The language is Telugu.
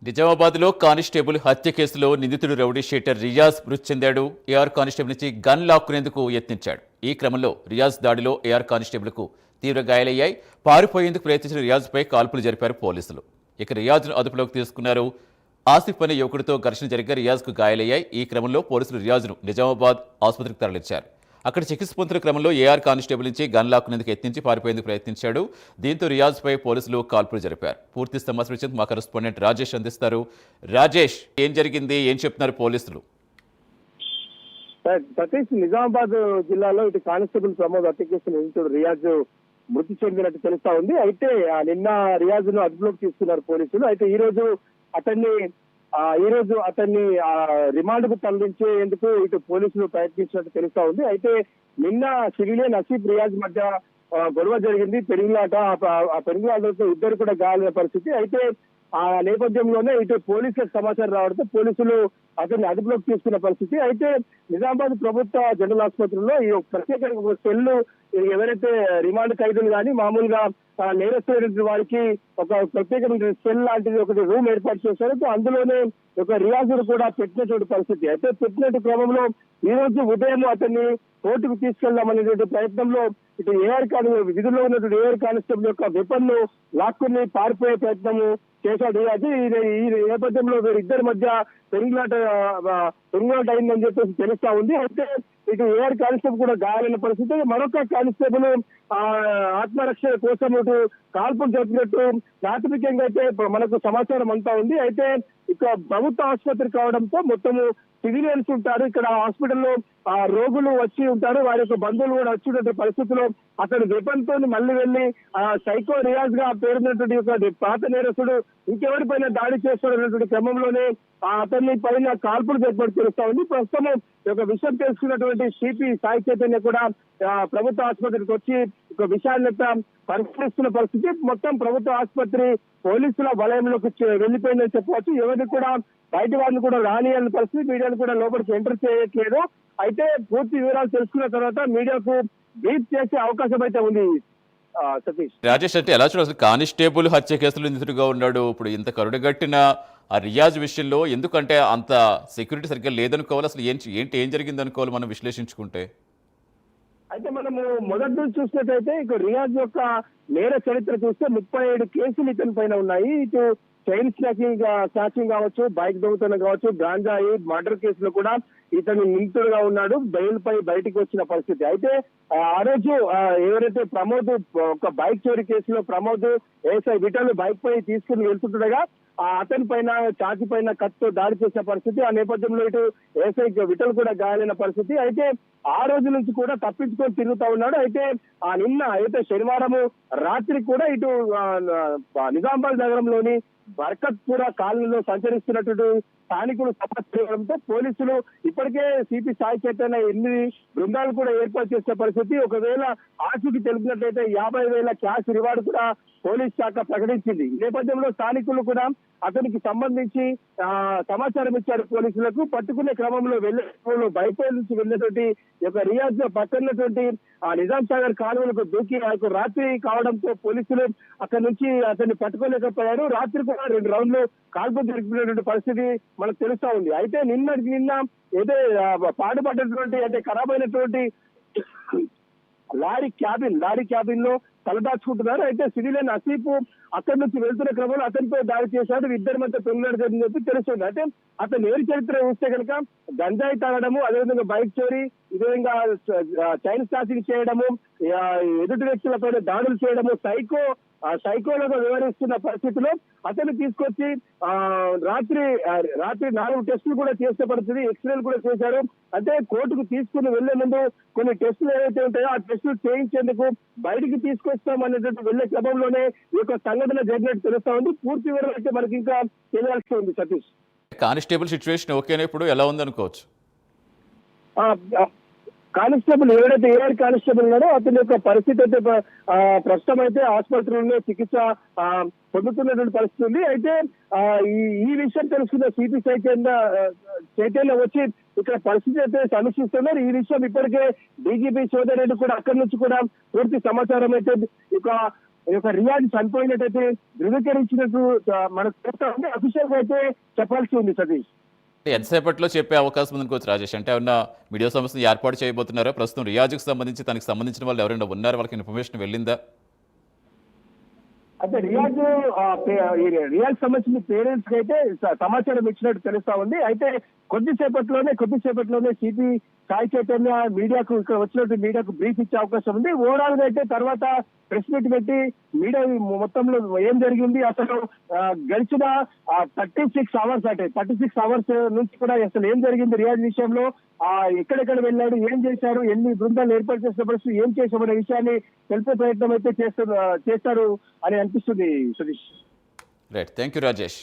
నిజామాబాద్లో కానిస్టేబుల్ హత్య కేసులో నిందితుడు రౌడీ షీటర్ రియాజ్ మృతి చెందాడు. ఏఆర్ కానిస్టేబుల్ నుంచి గన్ లాక్కునేందుకు యత్నించాడు. ఈ క్రమంలో రియాజ్ దాడిలో ఏఆర్ కానిస్టేబుల్కు తీవ్ర గాయాలయ్యాయి. పారిపోయేందుకు ప్రయత్నించిన రియాజ్పై కాల్పులు జరిపారు పోలీసులు. ఇక రియాజ్ను అదుపులోకి తీసుకున్నారు. ఆసిఫ్ అనే యువకుడితో ఘర్షణ జరిగా రియాజ్కు గాయాలయ్యాయి. ఈ క్రమంలో పోలీసులు రియాజ్ను నిజామాబాద్ ఆసుపత్రికి తరలించారు. అక్కడ చికిత్స పొందుతున్న క్రమంలో ఏఆర్ కానిస్టేబుల్ నుంచి గన్ లాక్కునేందుకు యత్నించి పారిపోయేందుకు ప్రయత్నించాడు. దీంతో రియాజ్పై పోలీసులు కాల్పులు జరిపారు. పూర్తి సమాచారం మా కరెస్పాండెంట్ రాజేష్ అందిస్తారు. రాజేష్, ఏం జరిగింది, ఏం చెప్తున్నారు పోలీసులు? సతీష్, నిజామాబాద్ జిల్లాలో ఇటు కానిస్టేబుల్ ప్రమోద్ హత్య కేసు నిందితుడు రియాజ్ మృతి చెందినట్టు తెలుస్తా ఉంది. అయితే నిన్న రియాజ్ ను అదుపులోకి తీసుకున్నారు పోలీసులు. అయితే ఈ రోజు అతన్ని రిమాండ్ కు తరలించేందుకు ఇటు పోలీసులు ప్రయత్నించినట్టు తెలుస్తా ఉంది. అయితే నిన్న సివిలియన్ అసీఫ్ రియాజ్ మధ్య గొడవ జరిగింది, పెరుగులాట. ఆ పెరుగులాటతో ఇద్దరు కూడా గాయాలైన పరిస్థితి. అయితే ఆ నేపథ్యంలోనే ఇటు పోలీసులకు సమాచారం రావడంతో పోలీసులు అతన్ని అదుపులోకి తీసుకున్న పరిస్థితి. అయితే నిజామాబాద్ ప్రభుత్వ జనరల్ ఆసుపత్రిలో ఈ ప్రత్యేక సెల్ ఎవరైతే రిమాండ్ ఖైదీలు కానీ మామూలుగా నేరస్తులైన వారికి ఒక ప్రత్యేకమైన సెల్ లాంటిది ఒకటి రూమ్ ఏర్పాటు చేశారు. అందులోనే ఒక రియాజును కూడా పెట్టినటువంటి పరిస్థితి. అయితే పెట్టినట్టు క్రమంలో ఈ రోజు ఉదయం అతన్ని కోర్టుకు తీసుకెళ్దామనేటువంటి ప్రయత్నంలో ఇటు విధుల్లో ఉన్నటువంటి ఏఆర్ కానిస్టేబుల్ యొక్క వెపన్ ను లాక్కుని పారిపోయే ప్రయత్నము చేశాడు. అది ఈ నేపథ్యంలో వీరిద్దరి మధ్య పెరుగులాట అయిందని చెప్పేసి తెలుస్తా ఉంది. అయితే ఇటు ఏఆర్ కానిస్టేబుల్ కూడా గాయాలైన పరిస్థితి. మరొక కానిస్టేబుల్ ఆత్మరక్షణ కోసం ఇటు కాల్పులు జరిపినట్టు ప్రాథమికంగా అయితే మనకు సమాచారం అంతా ఉంది. అయితే ఇక ప్రభుత్వ ఆసుపత్రి కావడంతో మొత్తము సివిలియన్స్ ఉంటారు ఇక్కడ హాస్పిటల్లో, రోగులు వచ్చి ఉంటారు, వారి యొక్క బంధువులు కూడా వచ్చినటువంటి పరిస్థితిలో అతను వెపన్ తో మళ్ళీ వెళ్లి సైకో రియాజ్ గా పేరున్నటువంటి ఒక పాత నేరస్తుడు ఇంకెవరిపైన దాడి చేస్తున్నటువంటి క్రమంలోనే అతన్ని పైన కాల్పులు ఏర్పాటు చేస్తా ఉంది. ప్రస్తుతం ఒక విషయం తెలుసుకున్నటువంటి సిపి సాయి చైతన్య కూడా ప్రభుత్వ ఆసుపత్రికి వచ్చి ఒక విషయాన్ని పరిశీలిస్తున్న పరిస్థితి. మొత్తం ప్రభుత్వ ఆసుపత్రి పోలీసుల వలయంలోకి వెళ్లిపోయిందని చెప్పవచ్చు. ఎవరిని కూడా బయట వారిని కూడా రానియని పరిస్థితి, మీడియాను కూడా లోపలికి ఎంటర్ చేయట్లేదు. అయితే పూర్తి వివరాలు తెలుసుకున్న తర్వాత మీడియాకు బ్రీఫ్ చేసే అవకాశం అయితే ఉంది. సతీష్, రాజేష్, అంటే ఎలా చూడాలి? కానిస్టేబుల్ హత్య కేసులో నిందితుడిగా ఉన్నాడు. ఇప్పుడు ఇంత కరుడుగట్టిన ఆ రియాజ్ విషయంలో ఎందుకంటే అంత సెక్యూరిటీ సరిగ్గా లేదనుకోవాలి? అసలు ఏం జరిగింది అనుకోవాలి మనం విశ్లేషించుకుంటే? అయితే మనము మొదటి నుంచి చూసినట్టయితే ఇక రియాజ్ యొక్క నేర చరిత్ర చూస్తే 37 కేసులు ఇతని పైన ఉన్నాయి. ఇటు చైన్ స్నాచింగ్ కావచ్చు, బైక్ దొంగతనం కావచ్చు, గాంజాయి మర్డర్ కేసులో కూడా ఇతను నిందితుడుగా ఉన్నాడు. బెయిల్ పై బయటికి వచ్చిన పరిస్థితి. అయితే ఆ రోజు ఎవరైతే ప్రమోద్ ఒక బైక్ చోరీ కేసులో ప్రమోద్ ఏఎస్ఐ విఠల్ బైక్ పై తీసుకుని వెళ్తుండగా అతని పైన ఛాతి పైన కత్తితో దాడి చేసిన పరిస్థితి. ఆ నేపథ్యంలో ఇటు ఏఎస్ఐ విఠల్ కూడా గాయాలైన పరిస్థితి. అయితే ఆ రోజు నుంచి కూడా తప్పించుకొని తిరుగుతా ఉన్నాడు. అయితే నిన్న అయితే శనివారం రాత్రి కూడా ఇటు నిజామాబాద్ నగరంలోని బర్కత్పుర కాలనీలో సంచరిస్తున్నటువంటి స్థానికులు సమాచారంతో పోలీసులు ఇప్పటికే సిపి సాయి చైతన్య 8 బృందాలు కూడా ఏర్పాటు చేసిన పరిస్థితి. ఒకవేళ ఆచూకీ తెలిపినట్లయితే 50,000 క్యాష్ రివార్డు కూడా పోలీస్ శాఖ ప్రకటించింది. ఈ నేపథ్యంలో స్థానికులు కూడా అతనికి సంబంధించి సమాచారం ఇచ్చారు పోలీసులకు. పట్టుకునే క్రమంలో బైపై నుంచి వెళ్ళినటువంటి ఒక రియాజ్ పక్కనటువంటి నిజాం సాగర్ కాలువలకు దూకి రాత్రి కావడంతో పోలీసులు అక్కడి నుంచి అతన్ని పట్టుకోలేకపోయారు. రాత్రి కూడా 2 రౌండ్లు కాల్పులు జరిపినటువంటి పరిస్థితి మనకు తెలుస్తా ఉంది. అయితే నిన్న ఏదో పాడుపడ్డటువంటి అంటే ఖరాబ్ అయినటువంటి లారీ క్యాబిన్ లో తలదాచుకుంటున్నారు. అయితే సివిలియన్ అసీఫ్ అక్కడి నుంచి వెళ్తున్న క్రమంలో అతనిపై దాడి చేశాడు. ఇద్దరి మధ్య పెంగులాట జరిగిందని చెప్పి తెలుస్తుంది. అయితే అతను ఏరి చరిత్ర చూస్తే కనుక గంజాయి తాగడము, అదేవిధంగా బైక్ చోరీ, విధంగా చైన్ స్నాచింగ్ చేయడము, ఎదుటి వ్యక్తులపై దాడులు చేయడము, సైకోలుగా వివరిస్తున్న పరిస్థితిలో అతన్ని తీసుకొచ్చి రాత్రి 4 టెస్టులు కూడా చేసే పరిస్థితి, ఎక్స్రేలు కూడా చేశారు. అంటే కోర్టుకు తీసుకుని వెళ్లే ముందు కొన్ని టెస్టులు ఏవైతే ఉంటాయో ఆ టెస్టులు చేయించేందుకు బయటికి తీసుకొస్తాం అనేటువంటి వెళ్లే క్రమంలోనే ఈ యొక్క సంఘటన జరిగినట్టు తెలుస్తా ఉంది. పూర్తి వివరాలు అయితే మనకి ఇంకా తెలియాల్సి ఉంది. సతీష్, కానిస్టేబుల్ సిచ్యువేషన్ ఓకేనా? ఇప్పుడు ఎలా ఉందనుకోవచ్చు? కానిస్టేబుల్ ఎవరైతే ఏఆర్ కానిస్టేబుల్ ఉన్నాడో అతని యొక్క పరిస్థితి అయితే ప్రస్తుతం అయితే ఆసుపత్రిలో చికిత్స పొందుతున్నటువంటి పరిస్థితి ఉంది. అయితే ఈ విషయం తెలుసుకున్న సిపి చైతన్య వచ్చి ఇక్కడ పరిస్థితి అయితే సమీక్షిస్తున్నారు. ఈ విషయం ఇప్పటికే డీజీపీ సోదరెడ్డి కూడా అక్కడి నుంచి కూడా పూర్తి సమాచారం అయితే ఇక ఈ యొక్క రియాజ్ చనిపోయినట్టయితే ధృవీకరించినట్టు మనకు చెప్తా ఉంది. అఫీషియల్ గా అయితే చెప్పాల్సి ఉంది సతీష్. ఎంతసేపట్లో చెప్పే అవకాశం ఉంది కోచ్ రాజేష్? అంటే ఏమన్నా మీడియా సంస్థను ఏర్పాటు చేయబోతున్నారా? ప్రస్తుతం రియాజ్కి సంబంధించి తనకి సంబంధించిన వాళ్ళు ఎవరైనా ఉన్నారా? వాళ్ళకి ఇన్ఫర్మేషన్ వెళ్ళిందా? అయితే రియాజ్ సంబంధించిన పేరెంట్స్ కి అయితే సమాచారం ఇచ్చినట్టు తెలుస్తా ఉంది. అయితే కొద్దిసేపట్లోనే సిపి సాయి చైతన్య మీడియాకు ఇక్కడ వచ్చినట్టు మీడియాకు బ్రీఫ్ ఇచ్చే అవకాశం ఉంది. ఓవరాల్ గా అయితే తర్వాత ప్రెస్ మీట్ పెట్టి మీడియా మొత్తంలో ఏం జరిగింది, అసలు గడిచిన 36 అవర్స్ అంటే 36 అవర్స్ నుంచి కూడా అసలు ఏం జరిగింది రియాజ్ విషయంలో, ఎక్కడెక్కడ వెళ్ళాడు, ఏం చేశారు, ఎన్ని బృందాలు ఏర్పాటు చేసిన పరిస్థితి, ఏం చేశామనే విషయాన్ని తెలిపే ప్రయత్నం అయితే చేస్తారు అని అనిపిస్తుంది Satish. Right, thank you Rajesh.